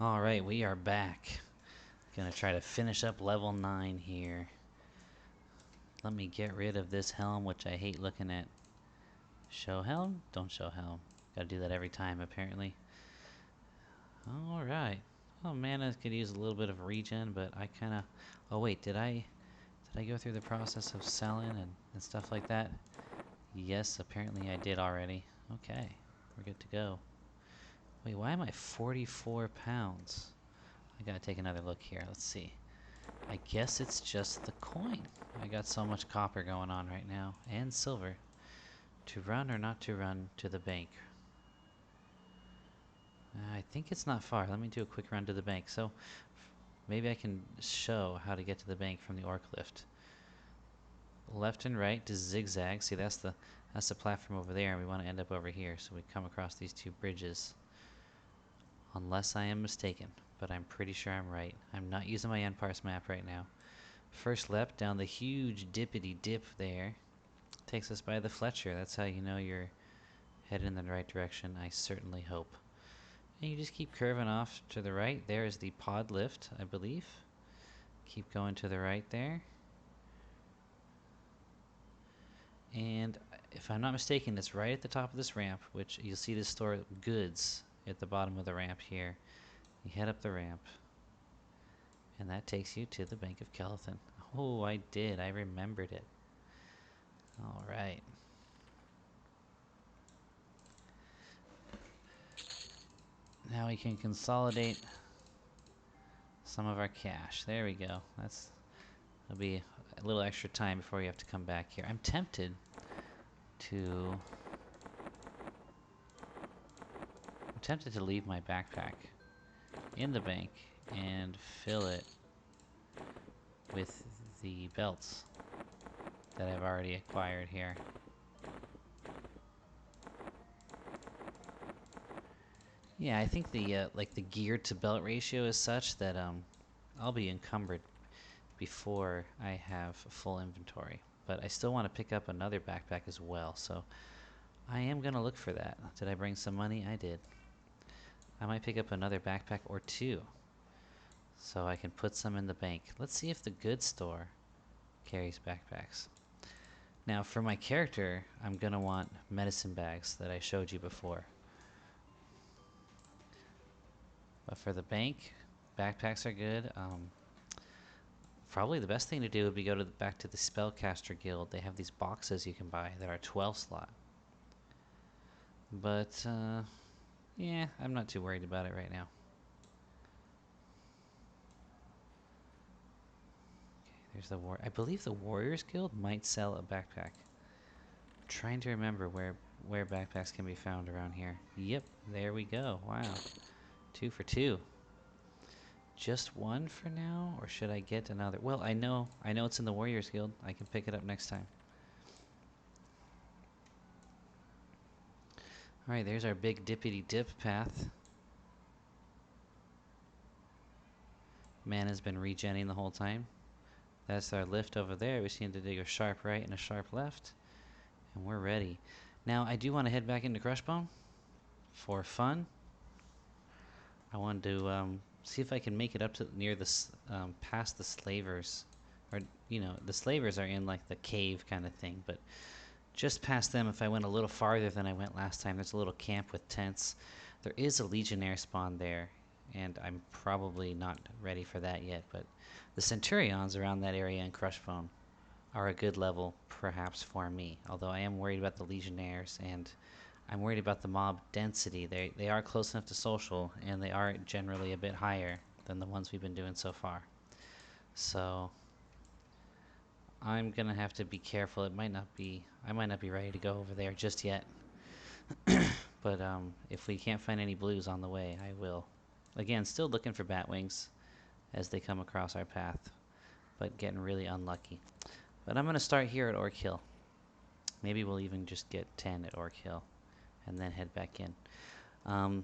Alright, we are back. Gonna try to finish up level 9 here. Let me get rid of this helm, which I hate looking at. Show helm? Don't show helm. Gotta do that every time, apparently. Alright. Oh, mana could use a little bit of regen, but I kinda... Oh wait, did I go through the process of selling and stuff like that? Yes, apparently I did already. Okay, we're good to go. Wait, why am I 44 pounds? I gotta take another look here. Let's see. I guess it's just the coin. I got so much copper going on right now, and silver. To run or not to run to the bank? I think it's not far. Let me do a quick run to the bank. So maybe I can show how to get to the bank from the orc lift. Left and right to zigzag. See, that's the platform over there, and we want to end up over here. So we come across these two bridges. Unless I am mistaken, but I'm pretty sure I'm right. I'm not using my NParse map right now. First left down the huge dippity dip there. Takes us by the Fletcher. That's how you know you're headed in the right direction, I certainly hope. And you just keep curving off to the right. There is the pod lift, I believe. Keep going to the right there. And if I'm not mistaken, it's right at the top of this ramp, which you'll see this store goods at the bottom of the ramp here. You head up the ramp, and that takes you to the Bank of Kelethin. Oh, I did. I remembered it. All right. Now we can consolidate some of our cash. There we go. That'll be a little extra time before you have to come back here. I'm tempted to leave my backpack in the bank and fill it with the belts that I've already acquired here. Yeah, I think the like the gear to belt ratio is such that I'll be encumbered before I have full inventory. But I still want to pick up another backpack as well, so I am gonna look for that. Did I bring some money? I did. I might pick up another backpack or two, so I can put some in the bank. Let's see if the goods store carries backpacks. Now for my character, I'm gonna want medicine bags that I showed you before. But for the bank, backpacks are good. Probably the best thing to do would be go to back to the Spellcaster Guild. They have these boxes you can buy that are 12 slot. But yeah, I'm not too worried about it right now. Okay, there's the I believe the Warriors Guild might sell a backpack. I'm trying to remember where backpacks can be found around here. Yep, there we go. Wow, 2 for 2. Just one for now, or should I get another? Well, I know it's in the Warriors Guild. I can pick it up next time. Alright, there's our big dippity dip path. Mana's been regenning the whole time. That's our lift over there. We just need to dig a sharp right and a sharp left. And we're ready. Now, I do want to head back into Crushbone for fun. I want to see if I can make it up to near this, past the slavers. Or, you know, the slavers are in like the cave kind of thing, but just past them, if I went a little farther than I went last time, there's a little camp with tents. There is a legionnaire spawn there, and I'm probably not ready for that yet, but the centurions around that area in Crushbone are a good level, perhaps, for me. Although I am worried about the legionnaires, and I'm worried about the mob density. They are close enough to social, and they are generally a bit higher than the ones we've been doing so far. So I'm gonna have to be careful. I might not be ready to go over there just yet. But if we can't find any blues on the way, I will. Again, still looking for batwings as they come across our path, but getting really unlucky. But I'm gonna start here at Orc Hill. Maybe we'll even just get 10 at Orc Hill and then head back in. I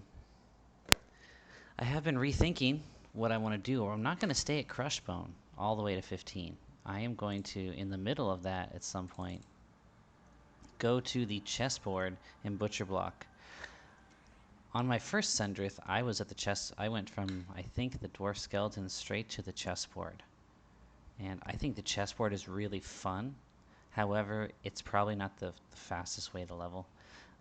have been rethinking what I want to do, or I'm not going to stay at Crushbone all the way to 15. I am going to, in the middle of that at some point, go to the chessboard in Butcher Block. On my first Sendrith, I was at the chest. I went from, I think, the dwarf skeleton straight to the chessboard. And I think the chessboard is really fun. However, it's probably not the fastest way to level.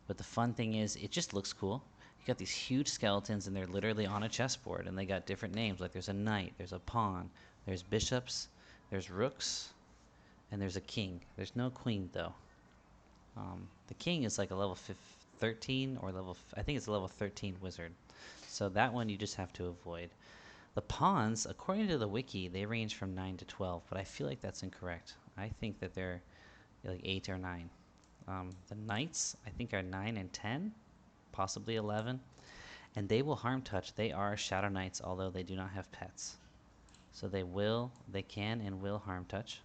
But the fun thing is, it just looks cool. You got these huge skeletons, and they're literally on a chessboard, and they got different names. Like there's a knight, there's a pawn, there's bishops, there's rooks, and there's a king. There's no queen though. The king is like a level 13 or I think it's a level 13 wizard. So that one you just have to avoid. The pawns, according to the wiki, they range from 9 to 12, but I feel like that's incorrect. I think that they're like 8 or 9. The knights, I think, are 9 and 10, possibly 11, and they will harm touch. They are shadow knights, although they do not have pets. So they can and will harm touch.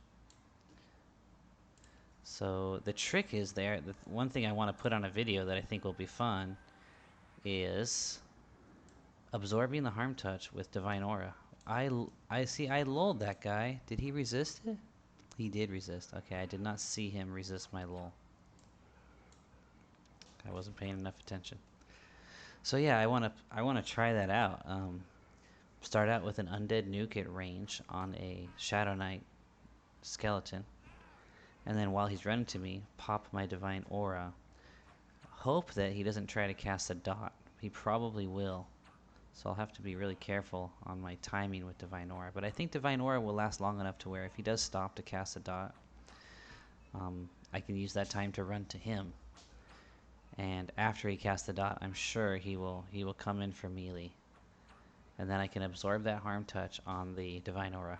So the trick is the one thing I want to put on a video that I think will be fun is absorbing the harm touch with divine aura. I see I lulled that guy. Did he resist it? He did resist. Okay, I did not see him resist my lull. I wasn't paying enough attention. So yeah, I want to try that out. Start out with an undead nuke at range on a shadow knight skeleton. And then while he's running to me, pop my divine aura. Hope that he doesn't try to cast a dot. He probably will. So I'll have to be really careful on my timing with divine aura. But I think divine aura will last long enough to where if he does stop to cast a dot, I can use that time to run to him. And after he casts the dot, I'm sure he will come in for melee. And then I can absorb that harm touch on the divine aura.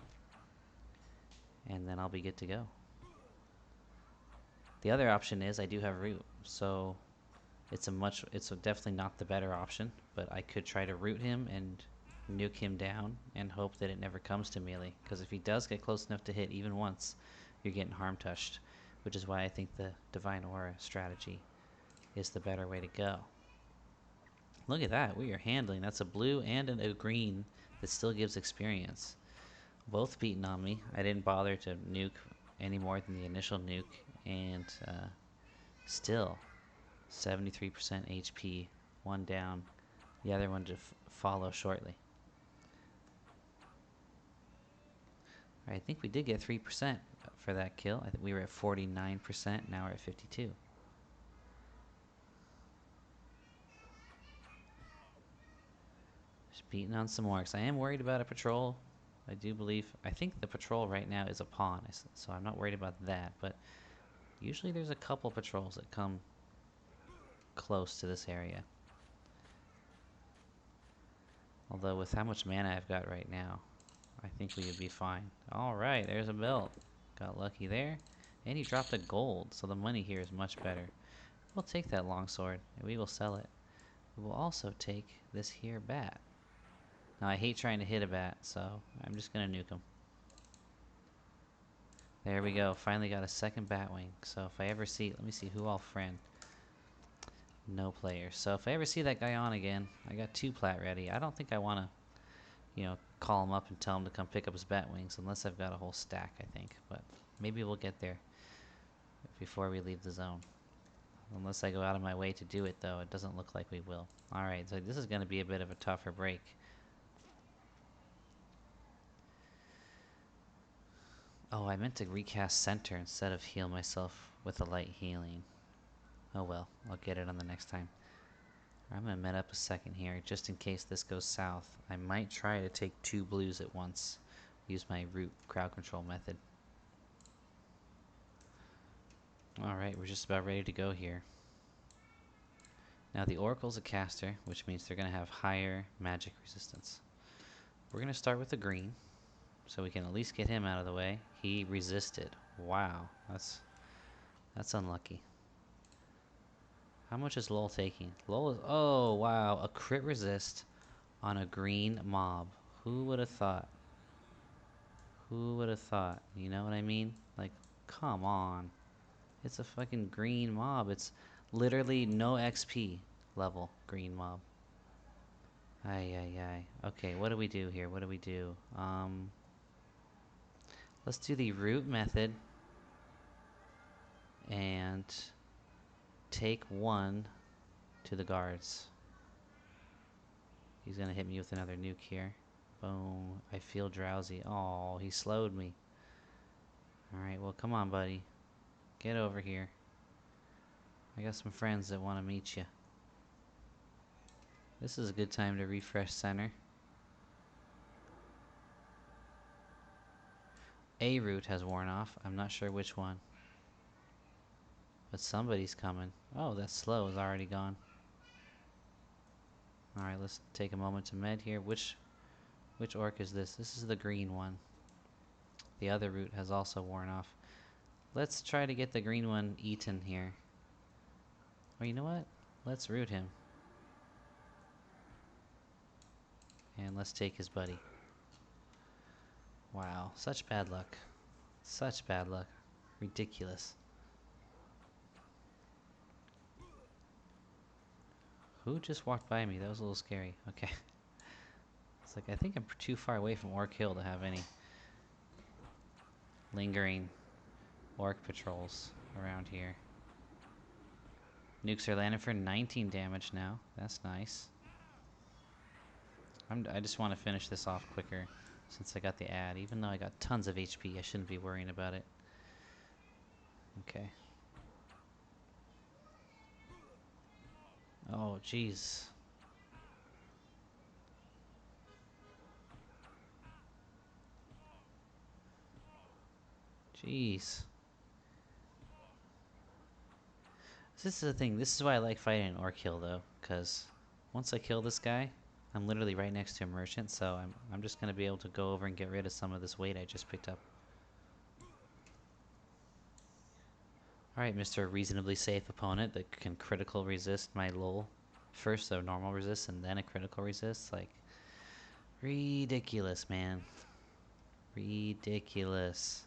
And then I'll be good to go. The other option is I do have root, so it's definitely not the better option, but I could try to root him and nuke him down and hope that it never comes to melee, because if he does get close enough to hit even once, you're getting harm touched, which is why I think the divine aura strategy is the better way to go. Look at that, we are handling. That's a blue and a green that still gives experience. Both beaten on me. I didn't bother to nuke any more than the initial nuke, and still 73% HP, one down, the other one to follow shortly. I think we did get 3% for that kill. I think we were at 49%, now we're at 52. Just beating on some orcs. I am worried about a patrol. I think the patrol right now is a pawn, so I'm not worried about that, but usually there's a couple patrols that come close to this area. Although with how much mana I've got right now, I think we would be fine. Alright, there's a belt. Got lucky there. And he dropped a gold, so the money here is much better. We'll take that longsword, and we will sell it. We will also take this here bat. Now I hate trying to hit a bat, so I'm just gonna nuke him. There we go, finally got a second batwing. So if I ever see, let me see who I'll friend. No players. So if I ever see that guy on again, I got 2 plat ready. I don't think I want to, call him up and tell him to come pick up his batwings unless I've got a whole stack, I think. But maybe we'll get there before we leave the zone. Unless I go out of my way to do it, though, it doesn't look like we will. Alright, so this is going to be a bit of a tougher break. Oh, I meant to recast center instead of heal myself with a light healing. Oh well, I'll get it on the next time. I'm going to met up a second here, just in case this goes south. I might try to take 2 blues at once. Use my root crowd control method. Alright, we're just about ready to go here. Now the Oracle's a caster, which means they're going to have higher magic resistance. We're going to start with the green, so we can at least get him out of the way. He resisted. Wow, that's unlucky. How much is lull taking? Lull is, oh wow, a crit resist on a green mob. Who would have thought? Who would have thought? You know what I mean? Like, come on. It's a fucking green mob. It's literally no XP level green mob. Ay, ay, ay. Okay, what do we do here? What do we do? Let's do the root method and take 1 to the guards. He's gonna hit me with another nuke here. Boom. I feel drowsy. Oh, he slowed me. Alright, well, come on, buddy. Get over here. I got some friends that want to meet you. This is a good time to refresh center. A route has worn off. I'm not sure which one. But somebody's coming. Oh, that slow is already gone. Alright, let's take a moment to med here. Which orc is this? This is the green one. The other route has also worn off. Let's try to get the green one eaten here. Or you know what? Let's root him. And let's take his buddy. Wow, such bad luck. Such bad luck. Ridiculous. Who just walked by me? That was a little scary. Okay. It's like, I think I'm too far away from Orc Hill to have any lingering orc patrols around here. Nukes are landing for 19 damage now. That's nice. I just want to finish this off quicker since I got the ad. Even though I got tons of HP, I shouldn't be worrying about it. Okay. Oh, jeez. Jeez. This is the thing. This is why I like fighting an Orc Hill, though, because once I kill this guy, I'm literally right next to a merchant, so I'm just gonna be able to go over and get rid of some of this weight I just picked up. Alright, Mr. Reasonably Safe Opponent that can critical resist my lull. First a normal resist and then a critical resist. Like, ridiculous, man. Ridiculous.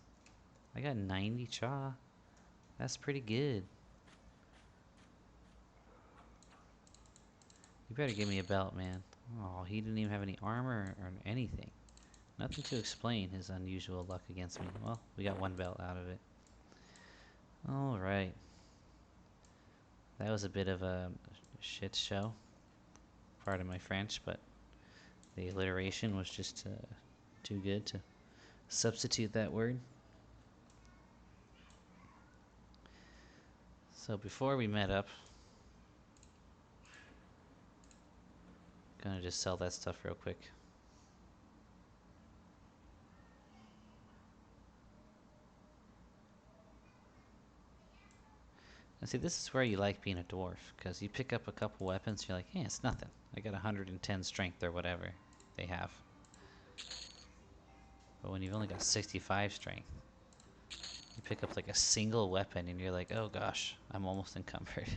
I got 90 Cha. That's pretty good. You better give me a belt, man. Oh, he didn't even have any armor or anything. Nothing to explain his unusual luck against me. Well, we got one belt out of it. Alright. That was a bit of a shit show. Pardon my French, but the alliteration was just too good to substitute that word. So before we met up, gonna just sell that stuff real quick. Now see, this is where you like being a dwarf, because you pick up a couple weapons, you're like, hey, it's nothing. I got 110 strength or whatever they have. But when you've only got 65 strength, you pick up like a single weapon and you're like, oh gosh, I'm almost encumbered.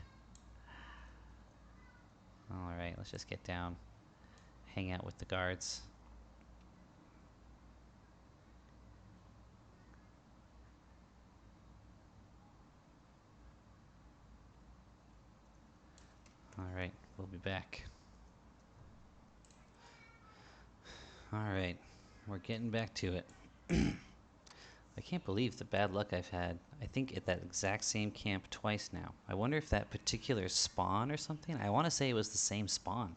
Alright, let's just get down, hang out with the guards. Alright, we'll be back. Alright, we're getting back to it. I can't believe the bad luck I've had. I think at that exact same camp twice now. I wonder if that particular spawn or something. I want to say it was the same spawn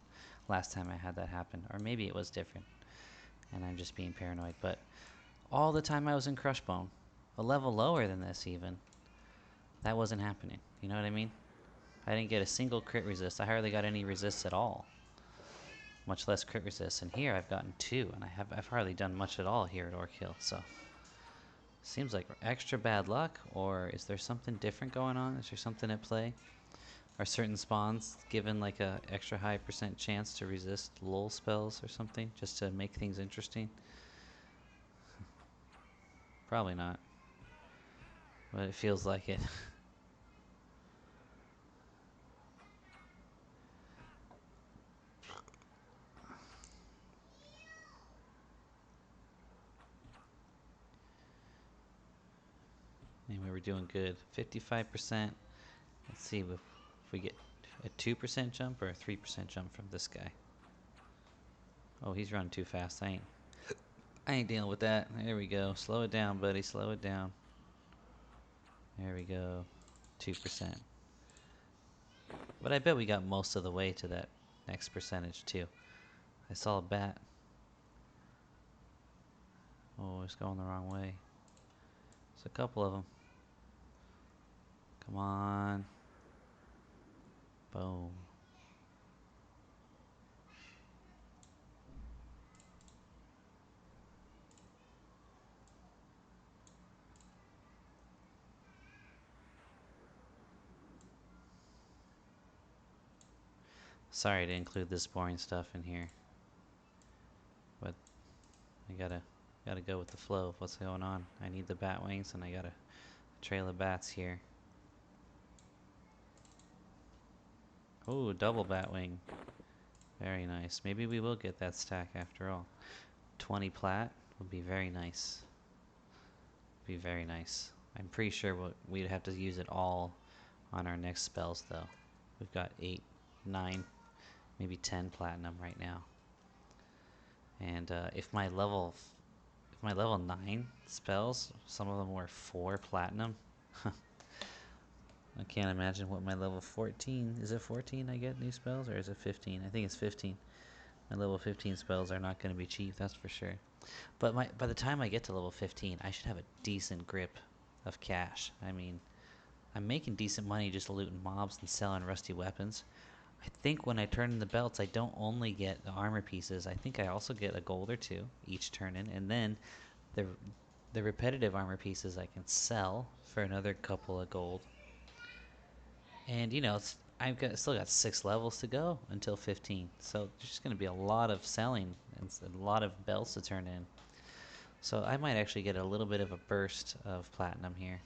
last time I had that happen. Or maybe it was different. And I'm just being paranoid. But all the time I was in Crushbone, a level lower than this even, that wasn't happening. You know what I mean? I didn't get a single crit resist. I hardly got any resists at all. Much less crit resist. And here I've gotten 2. And I've hardly done much at all here at Orc Hill. So seems like extra bad luck, or is there something different going on? Is there something at play? Are certain spawns given like a extra high % chance to resist lull spells or something, just to make things interesting? Probably not, but it feels like it. Anyway, we're doing good. 55%. Let's see if we get a 2% jump or a 3% jump from this guy. Oh, he's running too fast. I ain't dealing with that. There we go. Slow it down, buddy. Slow it down. There we go. 2%. But I bet we got most of the way to that next percentage too. I saw a bat. Oh, it's going the wrong way. There's a couple of them. Come on. Boom. Sorry to include this boring stuff in here, but I gotta go with the flow of what's going on. I need the bat wings, and I got a trail of bats here. Oh, double bat wing. Very nice. Maybe we will get that stack after all. 20 plat would be very nice. Be very nice. I'm pretty sure we'd have to use it all on our next spells, though. We've got 8, 9, maybe 10 platinum right now. And if my level 9 spells, some of them were 4 platinum. I can't imagine what my level 14, is it 14 I get new spells, or is it 15? I think it's 15. My level 15 spells are not going to be cheap, that's for sure. But by the time I get to level 15, I should have a decent grip of cash. I mean, I'm making decent money just looting mobs and selling rusty weapons. I think when I turn in the belts, I don't only get the armor pieces. I think I also get a gold or 2 each turn in, and then the repetitive armor pieces I can sell for another couple of gold. And you know, still got 6 levels to go until 15, so there's just going to be a lot of selling and a lot of belts to turn in. So I might actually get a little bit of a burst of platinum here.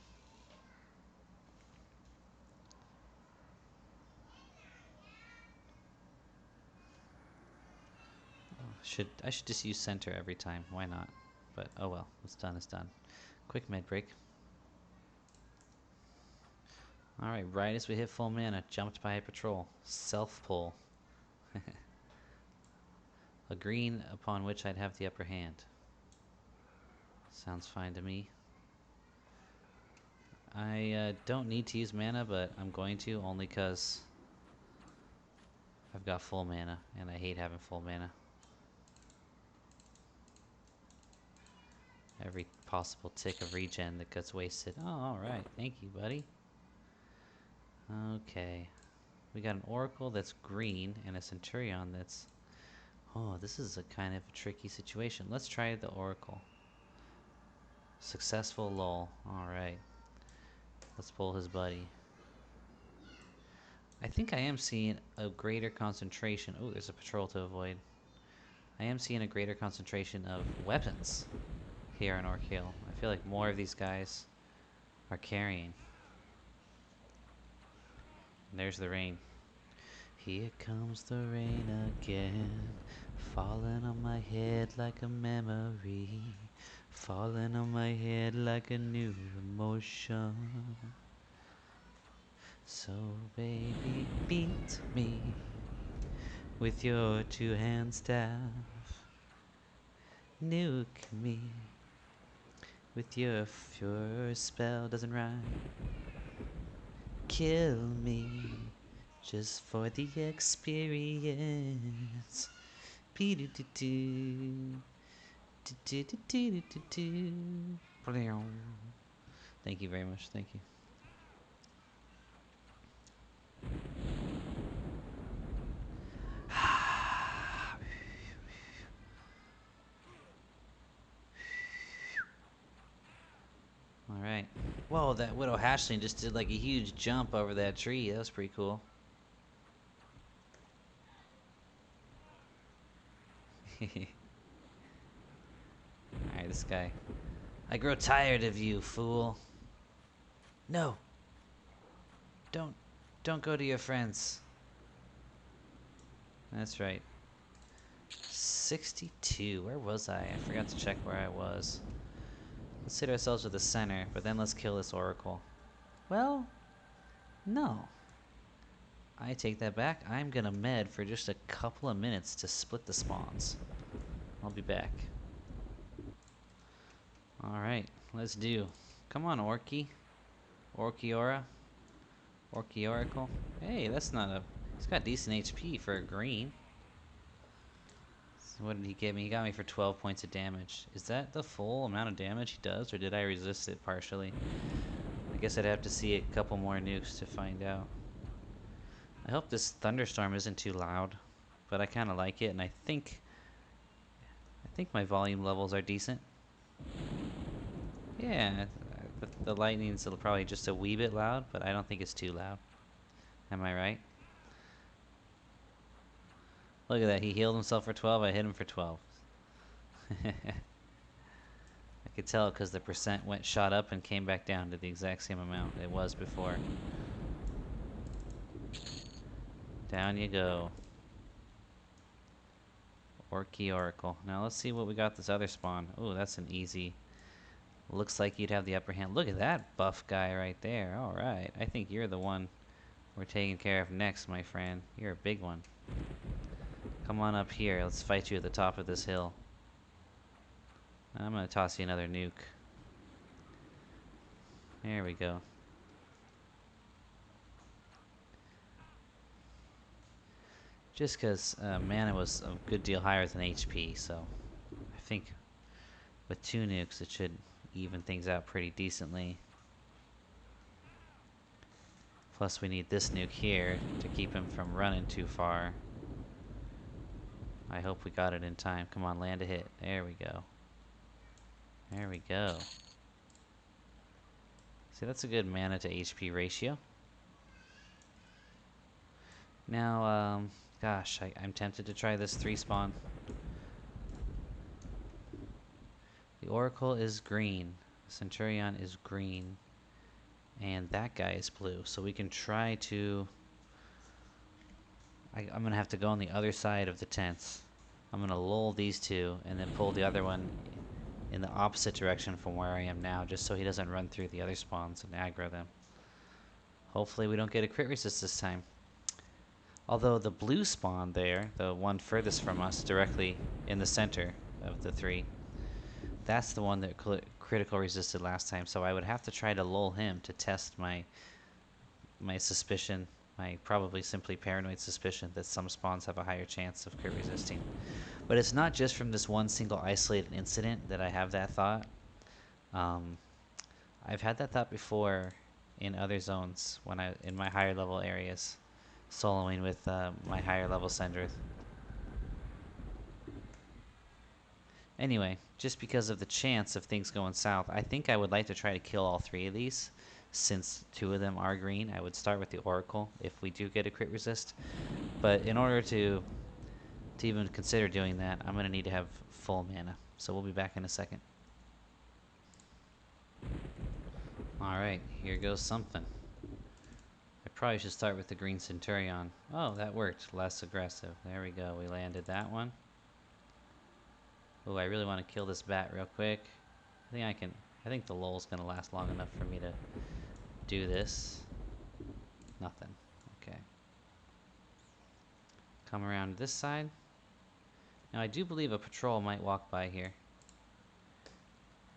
I should just use center every time. Why not? But oh well, what's done is done. Quick med break. Alright, right as we hit full mana, jumped by a patrol. Self pull. A green upon which I'd have the upper hand. Sounds fine to me. I don't need to use mana, but I'm going to, only because I've got full mana, and I hate having full mana. Every possible tick of regen that gets wasted. Oh, alright. Thank you, buddy. Okay. We got an Oracle that's green, and a Centurion that's... Oh, this is a kind of a tricky situation. Let's try the Oracle. Successful lull. Alright. Let's pull his buddy. I think I am seeing a greater concentration... Oh, there's a patrol to avoid. I am seeing a greater concentration of weapons here in Orc Hill. I feel like more of these guys are carrying. And there's the rain. Here comes the rain again, falling on my head like a memory, falling on my head like a new emotion. So baby, beat me with your 2-hand staff, nuke me with your spell doesn't rhyme, kill me just for the experience. Thank you very much. Thank you. Alright. Whoa, that Widow Hatchling just did like a huge jump over that tree. That was pretty cool. Alright, this guy. I grow tired of you, fool. No. Don't go to your friends. That's right. 62. Where was I? I forgot to check where I was. Let's hit ourselves with the center, but then let's kill this Oracle. Well, no. I take that back. I'm gonna med for just a couple of minutes to split the spawns. I'll be back. Alright, let's do. Come on, Orky. Orkiora. Orkiorical. Hey, that's not a... He's got decent HP for a green. What did he get me? He got me for 12 points of damage. Is that the full amount of damage he does, or did I resist it partially? I guess I'd have to see a couple more nukes to find out. I hope this thunderstorm isn't too loud, but I kind of like it, and I think my volume levels are decent. Yeah, the lightning's probably just a wee bit loud, but I don't think it's too loud. Am I right? Look at that, he healed himself for 12, I hit him for 12. I could tell because the percent shot up and came back down to the exact same amount it was before. Down you go. Orky Oracle. Now let's see what we got this other spawn. Oh, that's an easy. Looks like you'd have the upper hand. Look at that buff guy right there. Alright, I think you're the one we're taking care of next, my friend. You're a big one. Come on up here. Let's fight you at the top of this hill. I'm gonna toss you another nuke. There we go. Just because mana was a good deal higher than HP, so I think with 2 nukes it should even things out pretty decently. Plus we need this nuke here to keep him from running too far. I hope we got it in time. Come on, land a hit. There we go. There we go. See, that's a good mana to HP ratio. Now, gosh, I'm tempted to try this 3 spawn. The Oracle is green. Centurion is green. And that guy is blue. So we can try to... I'm going to have to go on the other side of the tents. I'm going to lull these 2 and then pull the other one in the opposite direction from where I am now, just so he doesn't run through the other spawns and aggro them. Hopefully we don't get a crit resist this time. Although the blue spawn there, the one furthest from us, directly in the center of the 3, that's the one that critical resisted last time, so I would have to try to lull him to test my suspicion, my probably simply paranoid suspicion that some spawns have a higher chance of crit resisting. But it's not just from this one single isolated incident that I have that thought. I've had that thought before in other zones when in my higher level areas, soloing with my higher level Sendrith. Anyway, just because of the chance of things going south, I think I would like to try to kill all 3 of these. Since 2 of them are green, I would start with the Oracle if we do get a crit resist. But in order to even consider doing that, I'm going to need to have full mana. So we'll be back in a second. Alright, here goes something. I probably should start with the green Centurion. Oh, that worked. Less aggressive. There we go. We landed that one. Oh, I really want to kill this bat real quick. I think the lull's going to last long enough for me to do this. Nothing. Okay. Come around this side. Now I do believe a patrol might walk by here.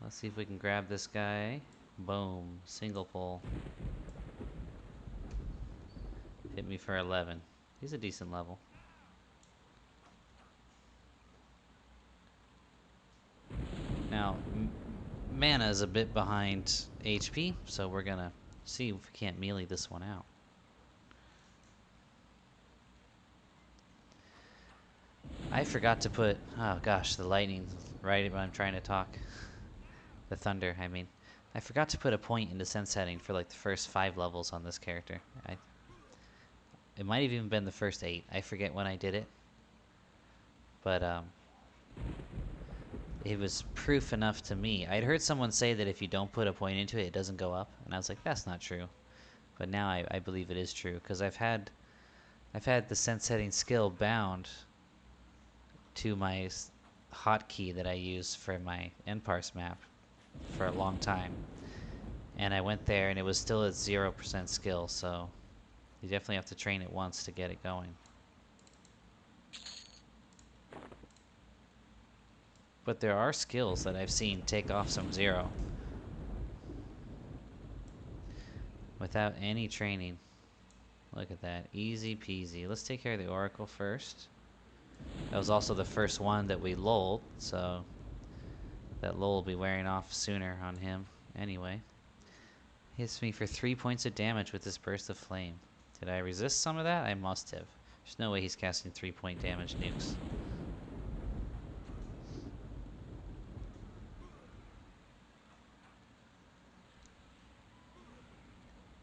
Let's see if we can grab this guy. Boom. Single pull. Hit me for 11. He's a decent level. Now, mana is a bit behind HP, so we're gonna see if we can't melee this one out. I forgot to put... Oh gosh, the lightning right when I'm trying to talk. The thunder, I mean. I forgot to put a point in descent setting for like the first 5 levels on this character. It might have even been the first 8. I forget when I did it. But, it was proof enough to me. I'd heard someone say that if you don't put a point into it, it doesn't go up. And I was like, that's not true. But now I believe it is true. Because I've had the sense setting skill bound to my hotkey that I use for my NParse map for a long time. And I went there and it was still at 0% skill, so you definitely have to train it once to get it going. But there are skills that I've seen take off some 0 without any training. Look at that, easy peasy. Let's take care of the Oracle first. That was also the first one that we lulled, so that lull will be wearing off sooner on him anyway. Hits me for 3 points of damage with this burst of flame. Did I resist some of that? I must have. There's no way he's casting 3-point damage nukes.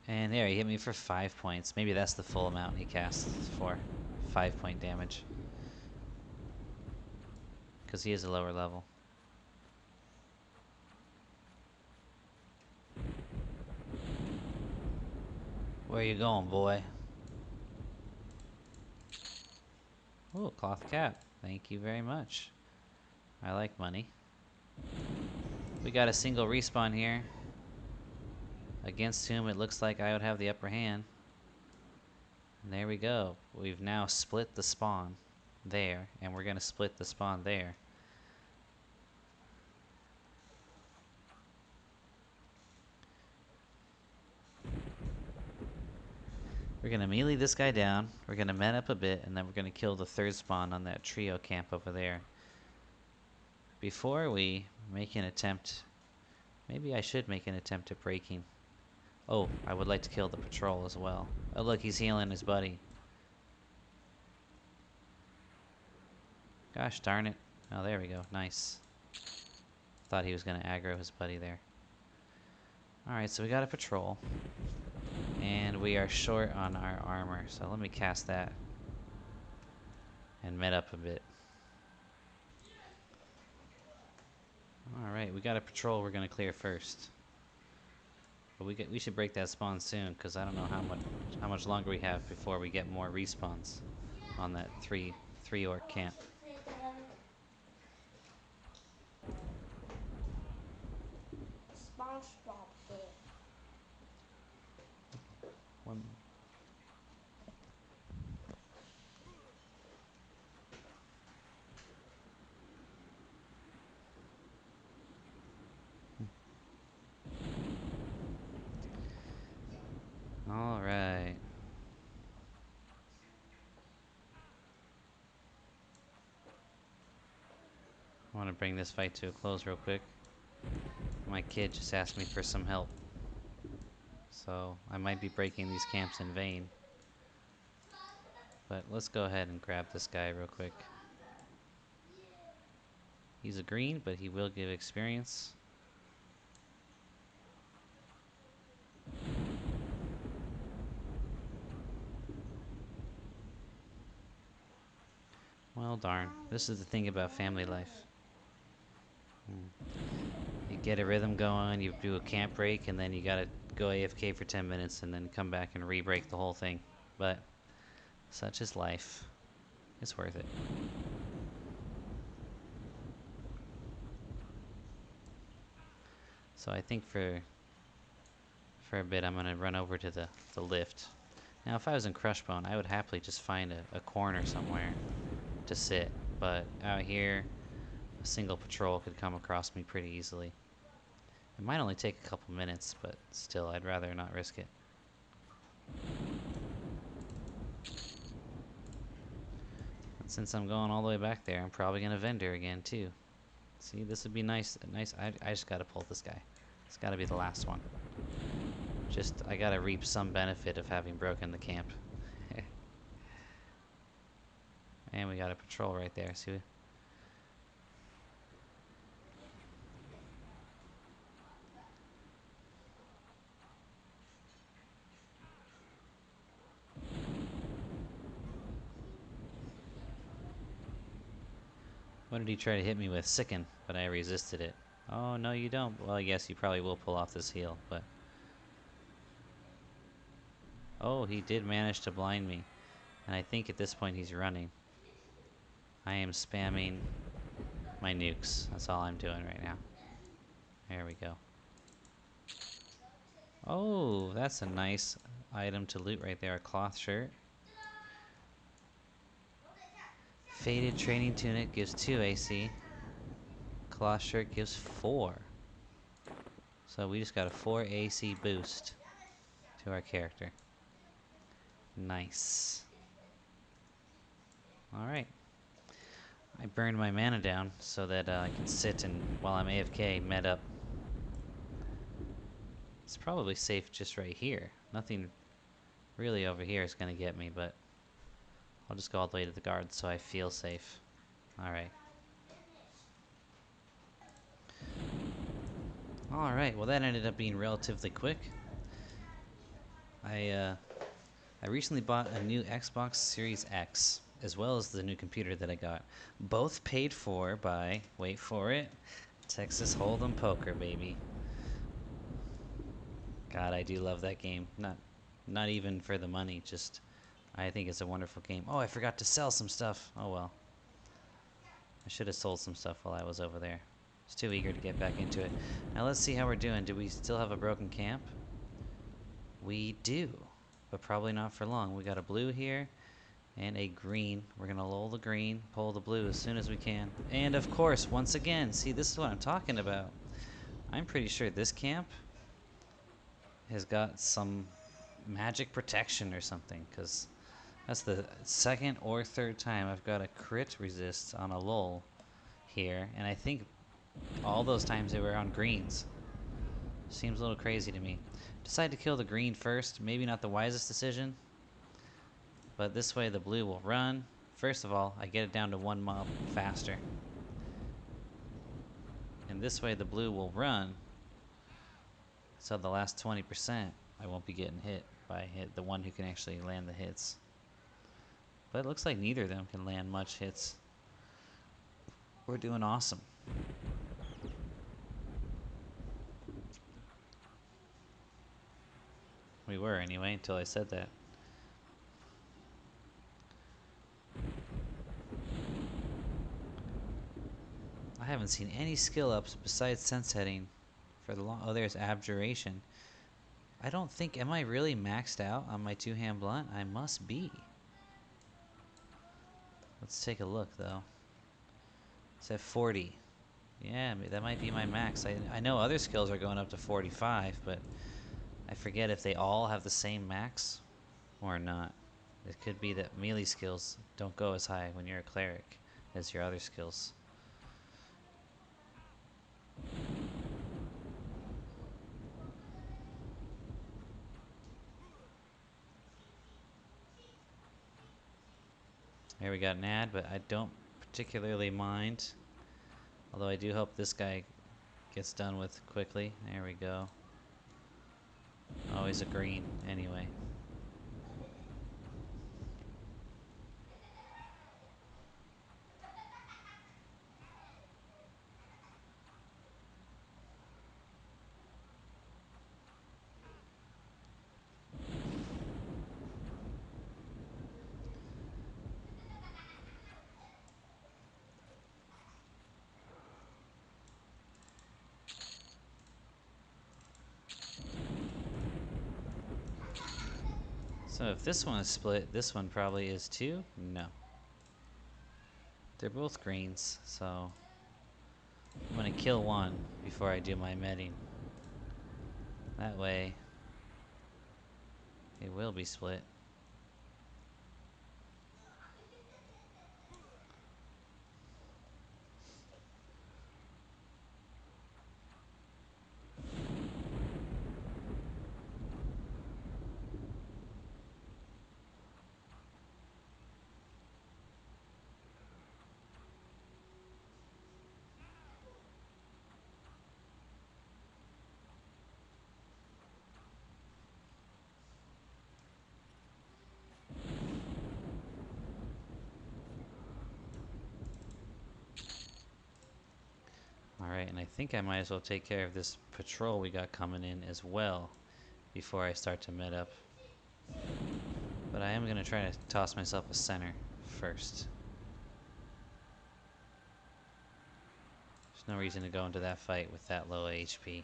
And there, he hit me for 5 points. Maybe that's the full amount he casts for 5-point damage. Because he is a lower level. Where you going, boy? Ooh, cloth cap. Thank you very much. I like money. We got a single respawn here, against whom it looks like I would have the upper hand. And there we go. We've now split the spawn there, and we're going to split the spawn there. We're going to melee this guy down, we're going to men up a bit, and then we're going to kill the third spawn on that trio camp over there. Before we make an attempt, maybe I should make an attempt at breaking. Oh, I would like to kill the patrol as well. Oh look, he's healing his buddy. Gosh darn it. Oh, there we go. Nice. Thought he was going to aggro his buddy there. Alright, so we got a patrol. And we are short on our armor, so let me cast that. And med up a bit. Alright, we got a patrol we're going to clear first. But we should break that spawn soon, because I don't know how much longer we have before we get more respawns on that three orc camp. One. All right. I want to bring this fight to a close real quick. My kid just asked me for some help. So I might be breaking these camps in vain. But let's go ahead and grab this guy real quick. He's a green, but he will give experience. Well, darn. This is the thing about family life. You get a rhythm going, you do a camp break, and then you gotta go AFK for 10 minutes and then come back and re-break the whole thing. But such is life. It's worth it. So I think for a bit I'm gonna run over to the lift. Now if I was in Crushbone, I would happily just find a corner somewhere to sit, but out here a single patrol could come across me pretty easily. It might only take a couple minutes, but still I'd rather not risk it. And since I'm going all the way back there, I'm probably gonna vendor again too. See, this would be nice. I just gotta pull this guy. It's gotta be the last one. I gotta reap some benefit of having broken the camp. And we got a patrol right there, see? What did he try to hit me with? Sicken, but I resisted it. Oh, no you don't. Well, yes, you probably will pull off this heal, but... Oh, he did manage to blind me. And I think at this point he's running. I am spamming my nukes. That's all I'm doing right now. There we go. Oh, that's a nice item to loot right there. A cloth shirt. Faded training tunic gives 2 AC. Cloth shirt gives 4. So we just got a 4 AC boost to our character. Nice. Alright. I burned my mana down so that I can sit and, while I'm AFK, med up. It's probably safe just right here. Nothing really over here is going to get me, but I'll just go all the way to the guard so I feel safe. Alright. Alright, well that ended up being relatively quick. I recently bought a new Xbox Series X, as well as the new computer that I got. Both paid for by, wait for it, Texas Hold'em Poker, baby. God, I do love that game. Not even for the money, just I think it's a wonderful game. Oh, I forgot to sell some stuff. Oh well. I should have sold some stuff while I was over there. I was too eager to get back into it. Now let's see how we're doing. Do we still have a broken camp? We do, but probably not for long. We got a blue here and a green. We're gonna lull the green, pull the blue as soon as we can. And of course, once again, see, this is what I'm talking about. I'm pretty sure this camp has got some magic protection or something, because that's the second or third time I've got a crit resist on a lull here, and I think all those times they were on greens. Seems a little crazy to me. Decided to kill the green first. Maybe not the wisest decision, but this way the blue will run. First of all, I get it down to 1 mob faster, and this way the blue will run, so the last 20% I won't be getting hit by the one who can actually land the hits. But it looks like neither of them can land much hits. We're doing awesome. We were anyway, until I said that. I haven't seen any skill ups besides sense heading for the long. Oh, there's abjuration. I don't think, am I really maxed out on my two-hand blunt? I must be. Let's take a look though. It's at 40. Yeah, that might be my max. I know other skills are going up to 45, but I forget if they all have the same max or not. It could be that melee skills don't go as high when you're a cleric as your other skills. Here we got an ad, but I don't particularly mind. Although I do hope this guy gets done with quickly. There we go. Always a green, anyway. So if this one is split, this one probably is too? No. They're both greens, so I'm gonna kill one before I do my medding. That way, it will be split. Alright, and I think I might as well take care of this patrol we got coming in as well before I start to med up. But I am going to try to toss myself a center first. There's no reason to go into that fight with that low HP.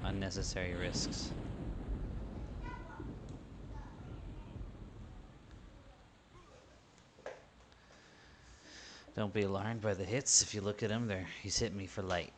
Unnecessary risks. Don't be alarmed by the hits. If you look at him, he's hitting me for light.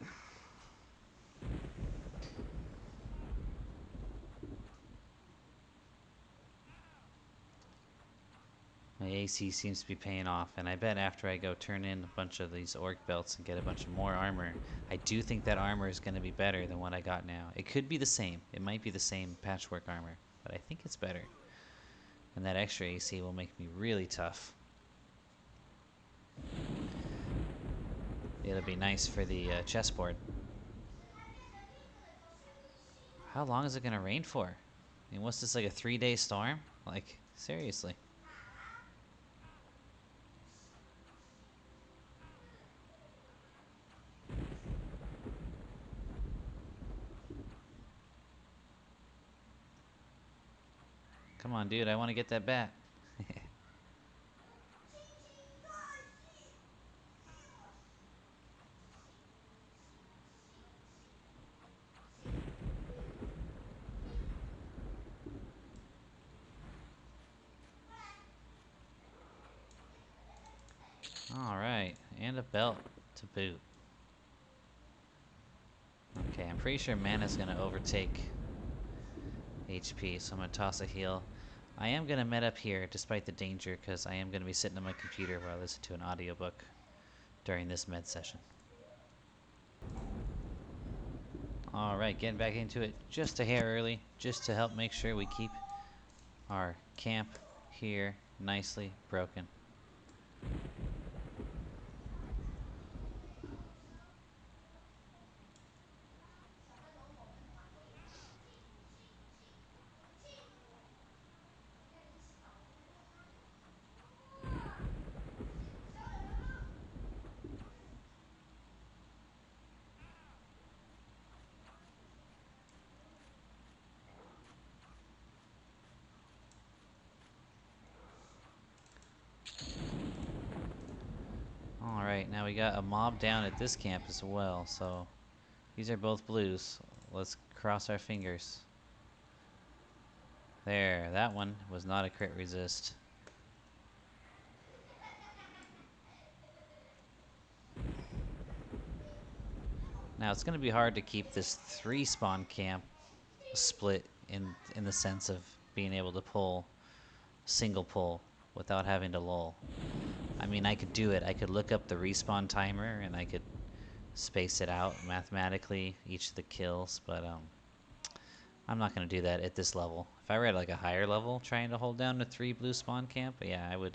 My AC seems to be paying off, and I bet after I go turn in a bunch of these orc belts and get a bunch of more armor, I do think that armor is going to be better than what I got now. It could be the same. It might be the same patchwork armor, but I think it's better. And that extra AC will make me really tough. It'll be nice for the chessboard. How long is it going to rain for? I mean, what's this, like a 3-day storm? Like, seriously. Come on, dude, I want to get that bat. Alright, and a belt to boot. Okay, I'm pretty sure mana's gonna overtake HP, so I'm gonna toss a heal. I am gonna med up here despite the danger, because I am gonna be sitting on my computer while I listen to an audiobook during this med session. Alright, getting back into it just a hair early, just to help make sure we keep our camp here nicely broken. Alright, now we got a mob down at this camp as well, so these are both blues. Let's cross our fingers. There, that one was not a crit resist. Now it's going to be hard to keep this 3 spawn camp split in the sense of being able to pull single pull without having to lull. I mean, I could do it. I could look up the respawn timer and I could space it out mathematically, each of the kills, but I'm not going to do that at this level. If I were at like a higher level trying to hold down a 3 blue spawn camp, yeah, I would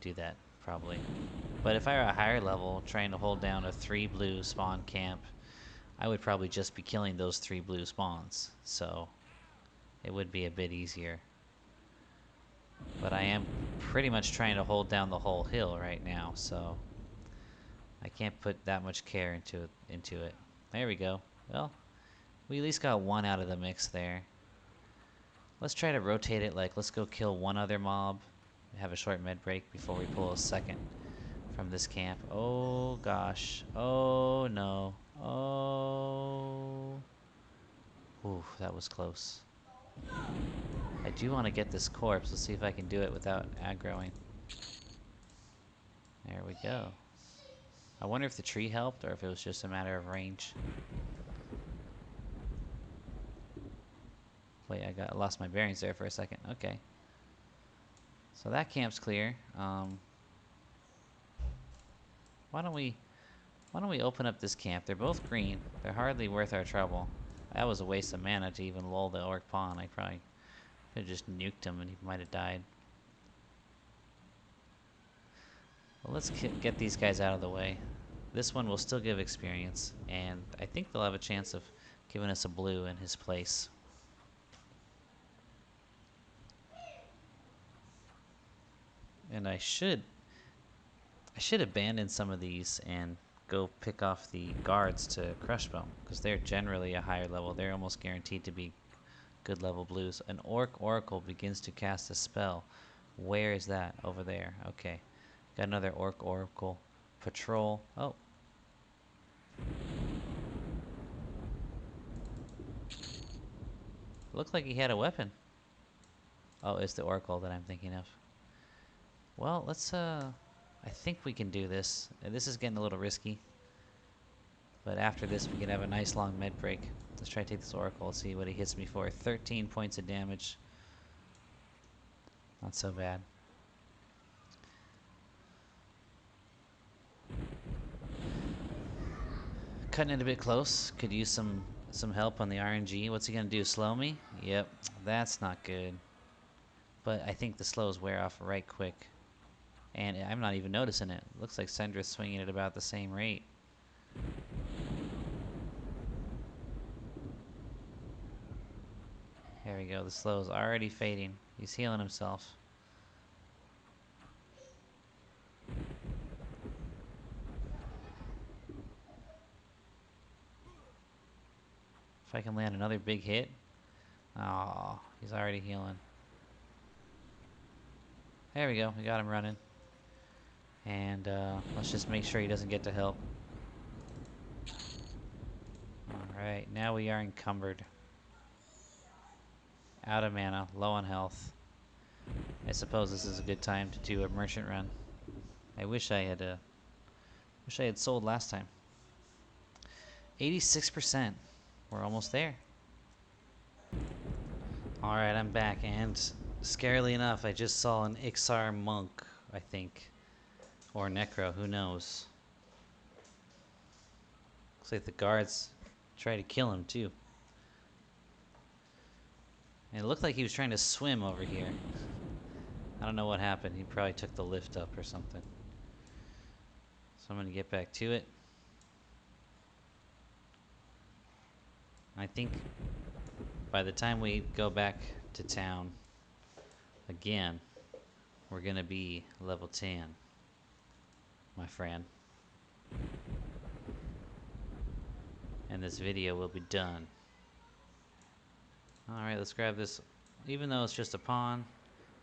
do that probably. But if I were a higher level trying to hold down a 3 blue spawn camp, I would probably just be killing those 3 blue spawns, so it would be a bit easier. But I am pretty much trying to hold down the whole hill right now, so I can't put that much care into it. There we go. Well, we at least got one out of the mix there. Let's try to rotate it, like let's go kill one other mob, have a short med break before we pull a second from this camp. Oh gosh. Oh no. Oh. Ooh, that was close. I do want to get this corpse. Let's see if I can do it without aggroing. There we go. I wonder if the tree helped or if it was just a matter of range. Wait, I lost my bearings there for a second. Okay. So that camp's clear. Why don't we open up this camp? They're both green. They're hardly worth our trouble. That was a waste of mana to even lull the orc pawn. I probably could have just nuked him and he might have died. Well, let's get these guys out of the way. This one will still give experience, and I think they'll have a chance of giving us a blue in his place. And I should abandon some of these and go pick off the guards to Crushbone, because they're generally a higher level. They're almost guaranteed to be good level blues. An Orc Oracle begins to cast a spell. Where is that? Over there. Okay. Got another Orc Oracle. Patrol. Oh. Looked like he had a weapon. Oh, it's the Oracle that I'm thinking of. Well, let's, I think we can do this. This is getting a little risky. But after this, we can have a nice long med break. Let's try to take this Oracle, see what he hits me for. 13 points of damage. Not so bad. Cutting it a bit close. Could use some help on the RNG. What's he gonna do? Slow me? Yep, that's not good. But I think the slows wear off right quick. And I'm not even noticing it. Looks like Sendrith's swinging at about the same rate. There we go. The slow's already fading. He's healing himself. If I can land another big hit. Oh, he's already healing. There we go. We got him running. And let's just make sure he doesn't get to help. Alright, now we are encumbered. Out of mana, low on health. I suppose this is a good time to do a merchant run. I wish I had sold last time. 86%. We're almost there. Alright, I'm back, and scarily enough, I just saw an Ixar monk, I think. Or Necro, who knows. Looks like the guards tried to kill him, too. And it looked like he was trying to swim over here. I don't know what happened. He probably took the lift up or something. So I'm going to get back to it. I think by the time we go back to town again, we're going to be level 10, my friend. And this video will be done. Alright, let's grab this. Even though it's just a pawn,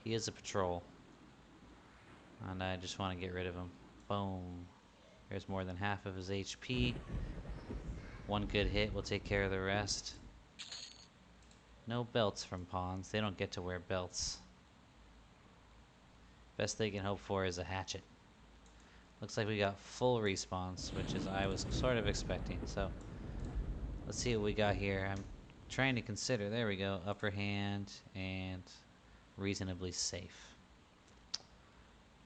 he is a patrol. And I just want to get rid of him. Boom. There's more than half of his HP. One good hit will take care of the rest. No belts from pawns. They don't get to wear belts. Best they can hope for is a hatchet. Looks like we got full respawns, which is I was sort of expecting. So let's see what we got here. I'm trying to consider. There we go. Upper hand and reasonably safe.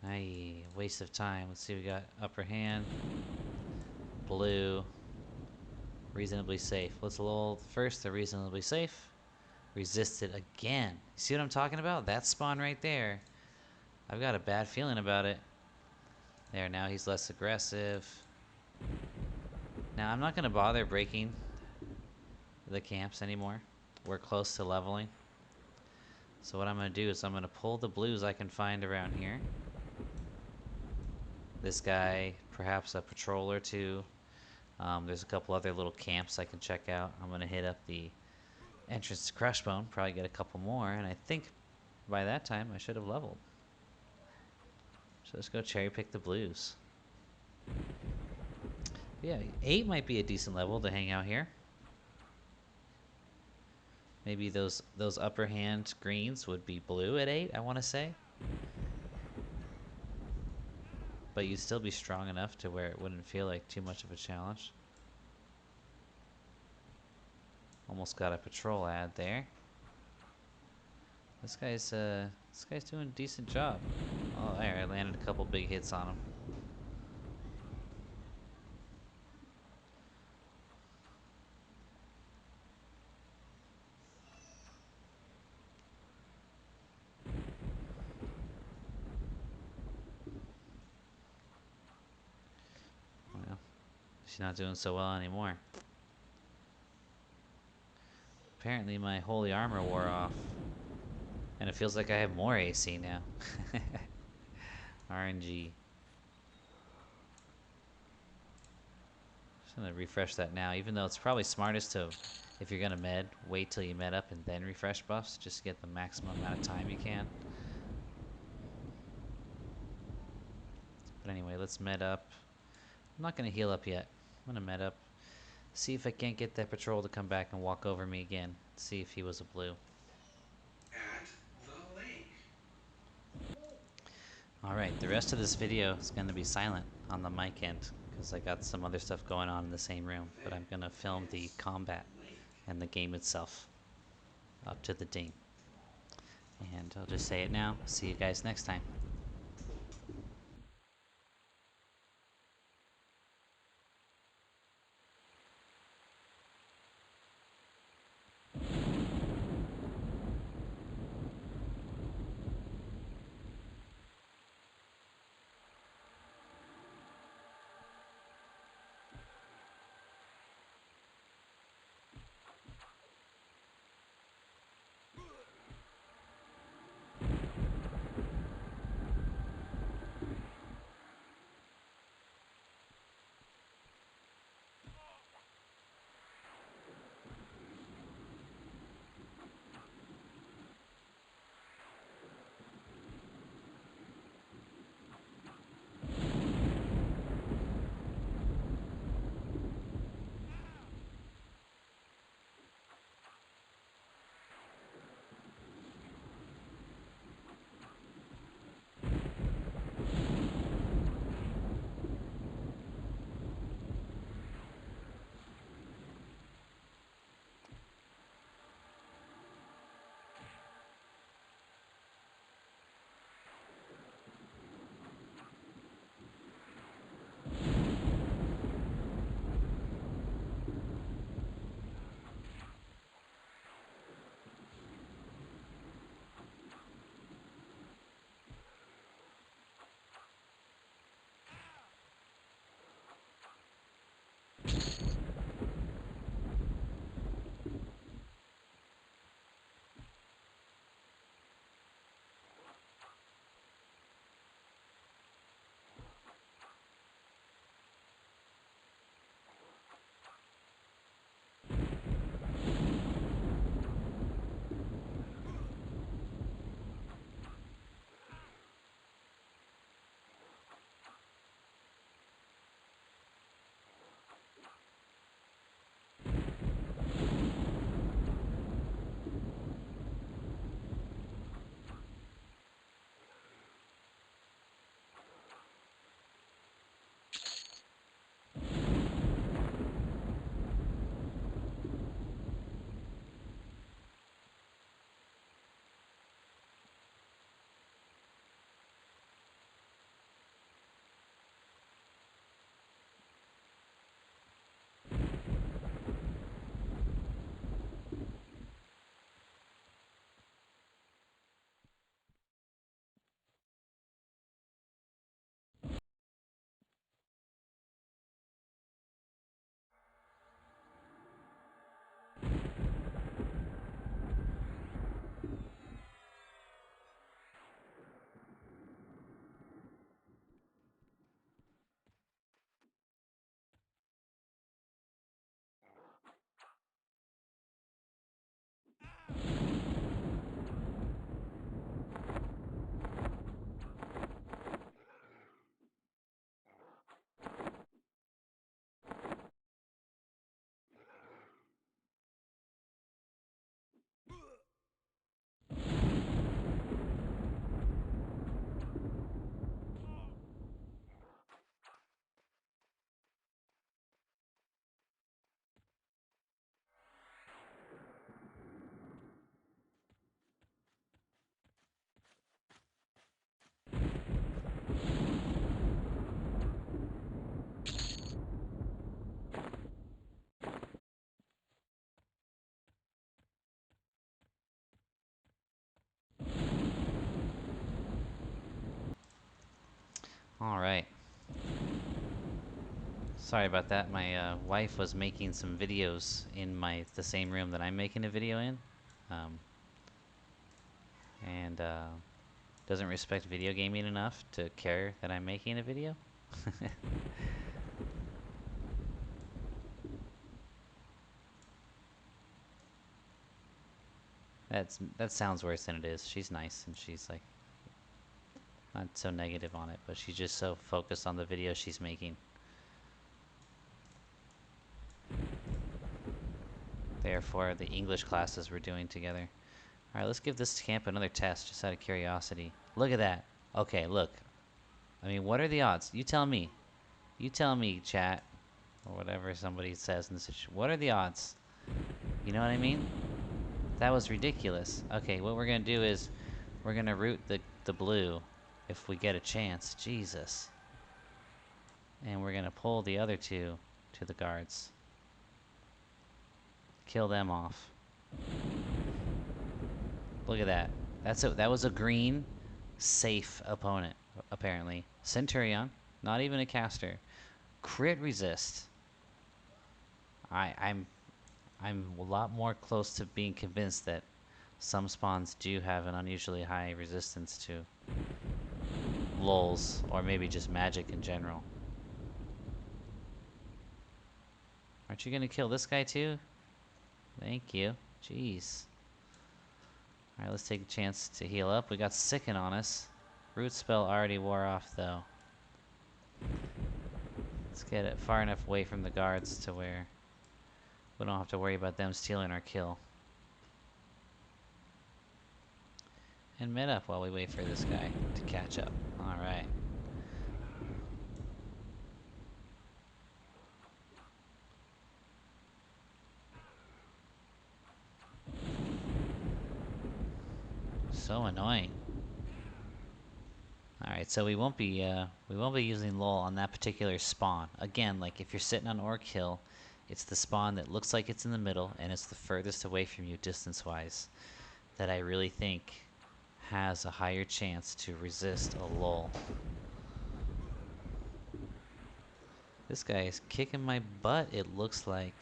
Aye, waste of time. Let's see, we got upper hand, blue, reasonably safe. Let's lull first, the reasonably safe. Resisted again. See what I'm talking about? That spawn right there. I've got a bad feeling about it. There, now he's less aggressive. Now, I'm not going to bother breaking the camps anymore. We're close to leveling. So what I'm going to do is I'm going to pull the blues I can find around here. This guy, perhaps a patrol or two. There's a couple other little camps I can check out. I'm going to hit up the entrance to Crushbone, probably get a couple more, and I think by that time I should have leveled. So let's go cherry pick the blues. Yeah, 8 might be a decent level to hang out here. Maybe those upper hand greens would be blue at 8, I want to say. But you'd still be strong enough to where it wouldn't feel like too much of a challenge. Almost got a patrol ad there. This guy's doing a decent job. Oh, there, I landed a couple big hits on him. Well, she's not doing so well anymore. Apparently my holy armor wore off. And it feels like I have more AC now. RNG. Just gonna refresh that now, even though it's probably smartest to, if you're gonna med, wait till you med up and then refresh buffs, just to get the maximum amount of time you can. But anyway, let's med up. I'm not gonna heal up yet. I'm gonna med up. See if I can't get that patrol to come back and walk over me again. See if he was a blue. Alright, the rest of this video is going to be silent on the mic end because I got some other stuff going on in the same room, but I'm going to film the combat and the game itself up to the ding. And I'll just say it now. See you guys next time. All right. Sorry about that. My wife was making some videos in the same room that I'm making a video in, um, and doesn't respect video gaming enough to care that I'm making a video. That sounds worse than it is. She's nice and she's like not so negative on it, but she's just so focused on the video she's making. Therefore, the English classes we're doing together. All right, let's give this camp another test, just out of curiosity. Look at that. Okay, look. I mean, what are the odds? You tell me. You tell me, chat, or whatever somebody says in the situation. What are the odds? You know what I mean? That was ridiculous. Okay, what we're gonna do is We're gonna root the blue if we get a chance. Jesus. And we're gonna pull the other two to the guards. Kill them off. Look at that. That was a green, safe opponent, apparently. Centurion, not even a caster. Crit resist. I'm a lot more close to being convinced that some spawns do have an unusually high resistance to lulls, or maybe just magic in general. Aren't you gonna kill this guy too? Thank you. Jeez. Alright, let's take a chance to heal up. We got Sicken on us. Root spell already wore off though. Let's get it far enough away from the guards to where we don't have to worry about them stealing our kill. And mid up while we wait for this guy to catch up. Alright. So annoying. Alright, so we won't be using lull on that particular spawn. Again, like if you're sitting on Orc Hill, it's the spawn that looks like it's in the middle and it's the furthest away from you distance-wise that I really think has a higher chance to resist a lull. This guy is kicking my butt, it looks like.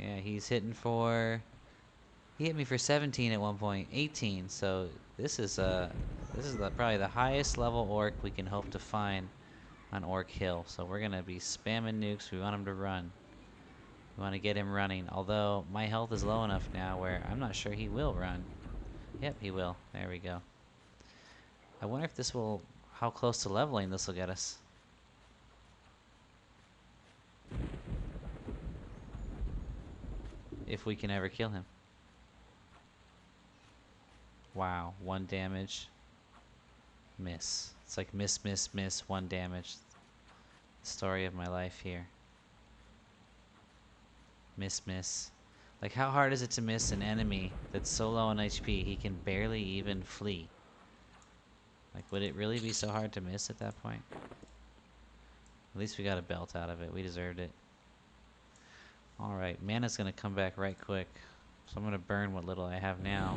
Yeah, he's hitting for... He hit me for 17 at one point, 18, so this is probably the highest level orc we can hope to find on Orc Hill. So we're gonna be spamming nukes. We want him to run. We want to get him running, although my health is low enough now where I'm not sure he will run. Yep, he will. There we go. I wonder if this will... how close to leveling this will get us. If we can ever kill him. Wow, 1 damage. Miss. It's like miss, miss, miss, 1 damage. Story of my life here. Miss, miss. Like, how hard is it to miss an enemy that's so low on HP he can barely even flee? Like, would it really be so hard to miss at that point? At least we got a belt out of it. We deserved it. Alright, mana's gonna come back right quick. So I'm gonna burn what little I have now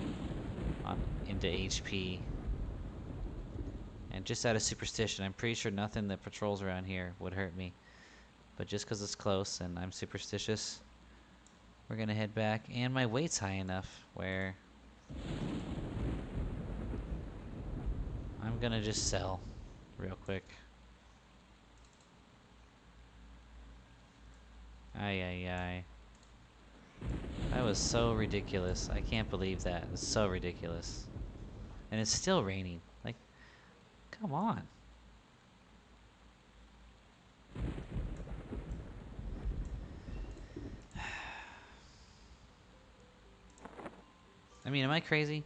into HP. And just out of superstition, I'm pretty sure nothing that patrols around here would hurt me. But just because it's close and I'm superstitious, we're gonna head back. And my weight's high enough where I'm gonna just sell real quick. Ay, ay, ay. That was so ridiculous. I can't believe that. It's so ridiculous. And it's still raining. Like, come on. I mean, am I crazy?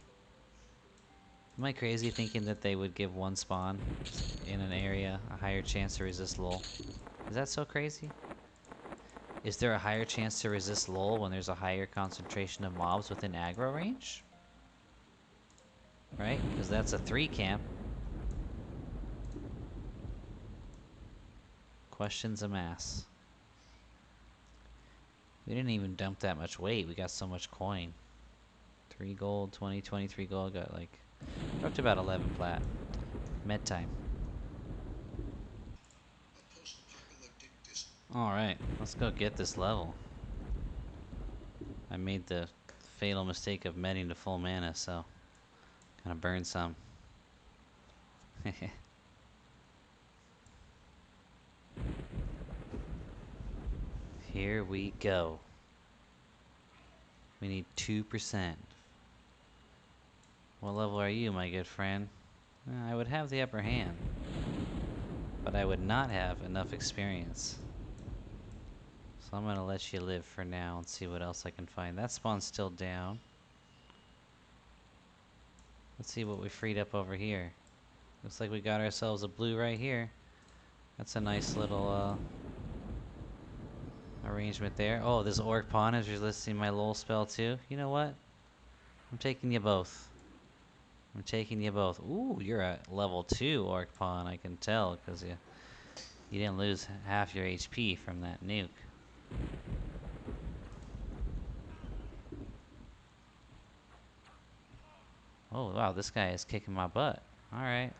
Am I crazy thinking that they would give one spawn in an area a higher chance to resist lull? Is that so crazy? Is there a higher chance to resist lull when there's a higher concentration of mobs within aggro range? Right? Because that's a 3 camp. Questions amass. We didn't even dump that much weight. We got so much coin. 3 gold, 20, 23 gold. Got like... we're up to about 11 plat. Med time. Alright, let's go get this level. I made the fatal mistake of medding to full mana, so... gonna burn some. Here we go. We need 2%. What level are you, my good friend? I would have the upper hand, but I would not have enough experience. So I'm gonna let you live for now and see what else I can find. That spawn's still down. Let's see what we freed up over here. Looks like we got ourselves a blue right here. That's a nice little arrangement there. Oh, this orc pawn is resisting my lull spell too. You know what? I'm taking you both. I'm taking you both. Ooh, you're at level 2, Orc Pawn, I can tell, because you didn't lose half your HP from that nuke. Oh, wow, this guy is kicking my butt. Alright.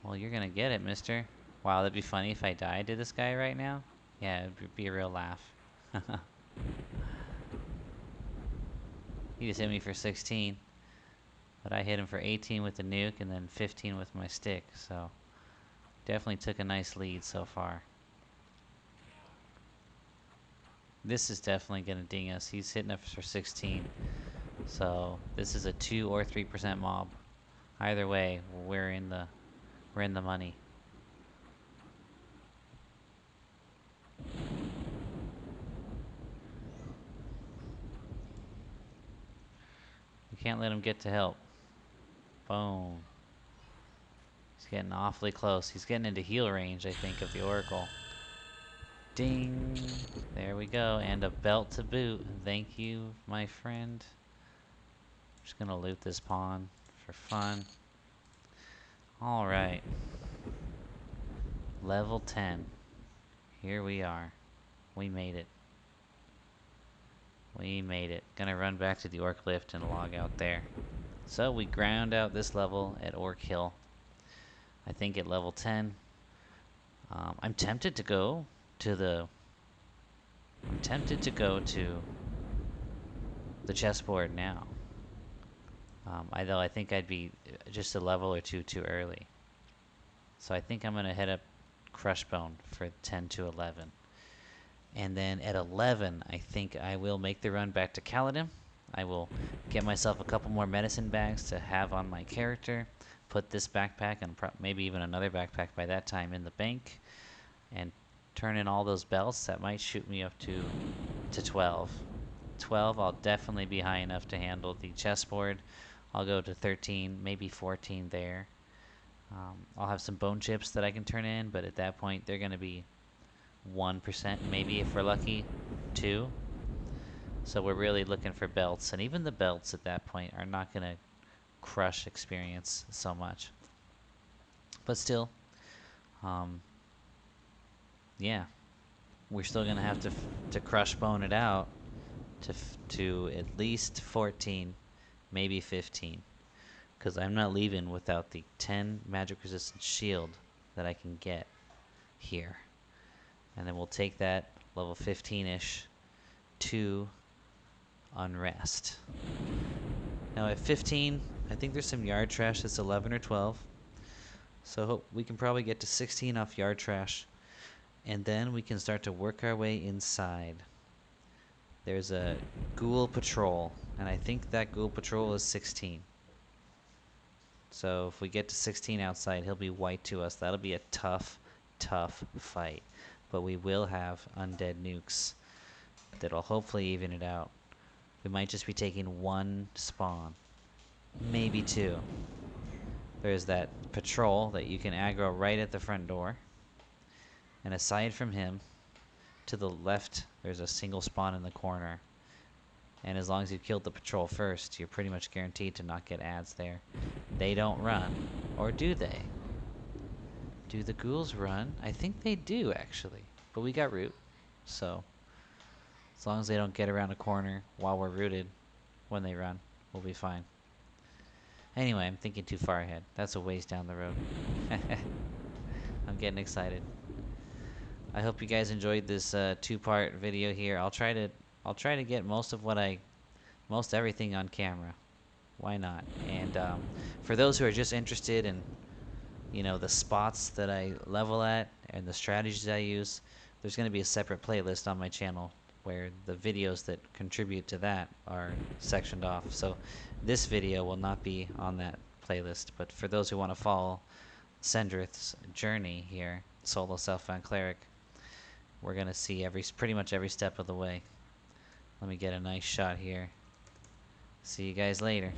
Well, you're gonna get it, mister. Wow, that'd be funny if I died to this guy right now. Yeah, it'd be a real laugh. He just hit me for 16. But I hit him for 18 with the nuke and then 15 with my stick, so definitely took a nice lead so far. This is definitely gonna ding us. He's hitting us for 16. So this is a 2 or 3% mob. Either way, we're in the money. We can't let him get to help. Boom. He's getting awfully close. He's getting into heal range, I think, of the Oracle. Ding! There we go, and a belt to boot. Thank you, my friend. Just gonna loot this pawn for fun. Alright. Level 10. Here we are. We made it. We made it. Gonna run back to the Orc Lift and log out there. So we ground out this level at Orc Hill. I think at level 10. I'm tempted to go to the chessboard now. Though I think I'd be just a level or two too early. So I think I'm gonna head up Crushbone for 10 to 11. And then at 11, I think I will make the run back to Kaladin. I will get myself a couple more medicine bags to have on my character. Put this backpack and maybe even another backpack by that time in the bank. And turn in all those belts. That might shoot me up to 12. 12, I'll definitely be high enough to handle the chessboard. I'll go to 13, maybe 14 there. I'll have some bone chips that I can turn in, but at that point they're going to be 1%, maybe if we're lucky, 2. So we're really looking for belts, and even the belts at that point are not going to crush experience so much. But still, yeah, we're still going to have to crush bone it out to at least 14, maybe 15. Because I'm not leaving without the 10 magic resistance shield that I can get here. And then we'll take that level 15-ish to unrest. Now at 15, I think there's some yard trash that's 11 or 12. So we can probably get to 16 off yard trash. And then we can start to work our way inside. There's a ghoul patrol, and I think that ghoul patrol is 16. So if we get to 16 outside, he'll be white to us. That'll be a tough fight. But we will have undead nukes that'll hopefully even it out. We might just be taking 1 spawn, maybe 2. There's that patrol that you can aggro right at the front door. And aside from him, to the left, there's a single spawn in the corner. And as long as you killed the patrol first, you're pretty much guaranteed to not get ads there. They don't run. Or do they? Do the ghouls run? I think they do, actually. But we got root. So, as long as they don't get around a corner while we're rooted when they run, we'll be fine. Anyway, I'm thinking too far ahead. That's a ways down the road. I'm getting excited. I hope you guys enjoyed this 2-part video here. I'll try to get most everything on camera. Why not? And for those who are just interested in, the spots that I level at and the strategies I use, there's going to be a separate playlist on my channel where the videos that contribute to that are sectioned off. So this video will not be on that playlist, but for those who want to follow Sendrith's journey here, solo self-found cleric, we're going to see pretty much every step of the way. Let me get a nice shot here. See you guys later.